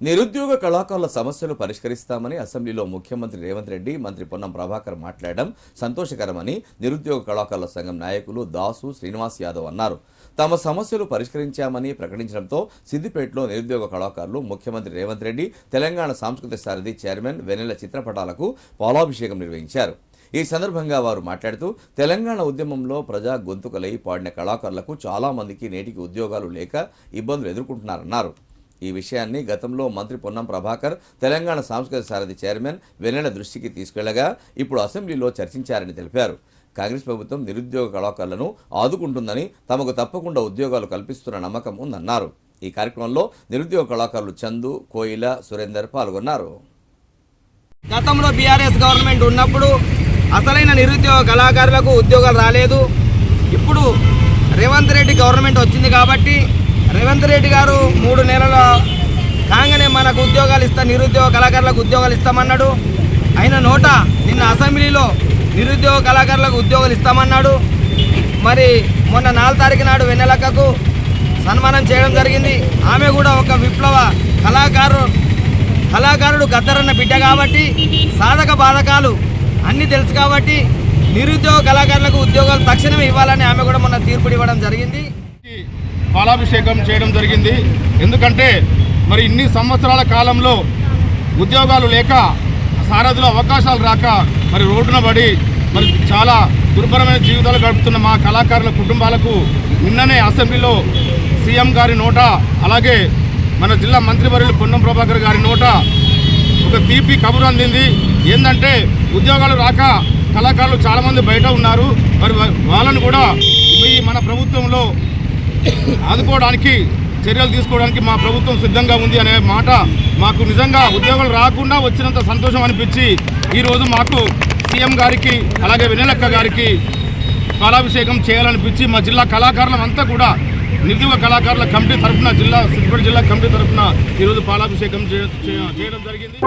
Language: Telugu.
నిరుద్యోగ కళాకారుల సమస్యలు పరిష్కరిస్తామని అసెంబ్లీలో ముఖ్యమంత్రి రేవంత్ రెడ్డి, మంత్రి పొన్నం ప్రభాకర్ మాట్లాడడం సంతోషకరమని నిరుద్యోగ కళాకారుల సంఘం నాయకులు దాసు శ్రీనివాస్ యాదవ్ అన్నారు. తమ సమస్యలు పరిష్కరించామని ప్రకటించడంతో సిద్దిపేటలో నిరుద్యోగ కళాకారులు ముఖ్యమంత్రి రేవంత్ రెడ్డి, తెలంగాణ సాంస్కృతిక సారథి చైర్మన్ వెన్నెల చిత్రపటాలకు పాలాభిషేకం నిర్వహించారు. ఈ సందర్భంగా వారు మాట్లాడుతూ తెలంగాణ ఉద్యమంలో ప్రజా గొంతుకలై పాడిన కళాకారులకు చాలా మందికి నేటికి ఉద్యోగాలు లేక ఇబ్బందులు ఎదుర్కొంటున్నారన్నారు. ఈ విషయాన్ని గతంలో మంత్రి పొన్నం ప్రభాకర్, తెలంగాణ సాంస్కృతిక సారథి చైర్మన్ వెన్నెల దృష్టికి తీసుకెళ్లగా ఇప్పుడు అసెంబ్లీలో చర్చించారని తెలిపారు. కాంగ్రెస్ ప్రభుత్వం నిరుద్యోగ కళాకారులను ఆదుకుంటుందని, తమకు తప్పకుండా ఉద్యోగాలు కల్పిస్తున్న నమ్మకం ఉందన్నారు. ఈ కార్యక్రమంలో నిరుద్యోగ కళాకారులు చందు, కోయిల, సురేందర్ పాల్గొన్నారు. గతంలో బీఆర్ఎస్ గవర్నమెంట్ ఉన్నప్పుడు అసలైన నిరుద్యోగ కళాకారులకు ఉద్యోగాలు రాలేదు. ఇప్పుడు రేవంత్ రెడ్డి గవర్నమెంట్ వచ్చింది కాబట్టి రేవంత్ రెడ్డి గారు 3 నెలల కాగానే మనకు ఉద్యోగాలు నిరుద్యోగ కళాకారులకు ఉద్యోగాలు ఇస్తామన్నాడు. ఆయన నోట నిన్న అసెంబ్లీలో నిరుద్యోగ కళాకారులకు ఉద్యోగాలు ఇస్తామన్నాడు. మరి మొన్న 4 తారీఖు నాడు వెన్నెలక్కకు సన్మానం చేయడం జరిగింది. ఆమె కూడా ఒక విప్లవ కళాకారుడు గద్దరన్న బిడ్డ కాబట్టి సాధక బాధకాలు అన్నీ తెలుసు కాబట్టి నిరుద్యోగ కళాకారులకు ఉద్యోగాలు తక్షణమే ఇవ్వాలని ఆమె కూడా మొన్న తీర్పు ఇవ్వడం జరిగింది. పాలాభిషేకం చేయడం జరిగింది. ఎందుకంటే మరి ఇన్ని సంవత్సరాల కాలంలో ఉద్యోగాలు లేక, సారథుల అవకాశాలు రాక మరి రోడ్డున పడి మరి చాలా దుర్భరమైన జీవితాలు గడుపుతున్న మా కళాకారుల కుటుంబాలకు నిన్ననే అసెంబ్లీలో సీఎం గారి నోట, అలాగే మన జిల్లా మంత్రివర్యులు పొన్నం ప్రభాకర్ గారి నోట ఒక తీపి కబురు అందింది. ఏంటంటే ఉద్యోగాలు రాక కళాకారులు చాలామంది బయట ఉన్నారు. మరి వాళ్ళను కూడా మన ప్రభుత్వంలో ఆదుకోవడానికి, చర్యలు తీసుకోవడానికి మా ప్రభుత్వం సిద్ధంగా ఉంది అనే మాట మాకు నిజంగా ఉద్యోగాలు రాకుండా వచ్చినంత సంతోషం అనిపించి ఈరోజు మాకు సీఎం గారికి అలాగే వెన్నెలక్క గారికి పాలాభిషేకం చేయాలనిపించి మా జిల్లా కళాకారులంతా కూడా నిరుద్యోగ కళాకారుల కమిటీ తరఫున, సిద్దిపేట జిల్లా కమిటీ తరఫున ఈరోజు పాలాభిషేకం చేయడం జరిగింది.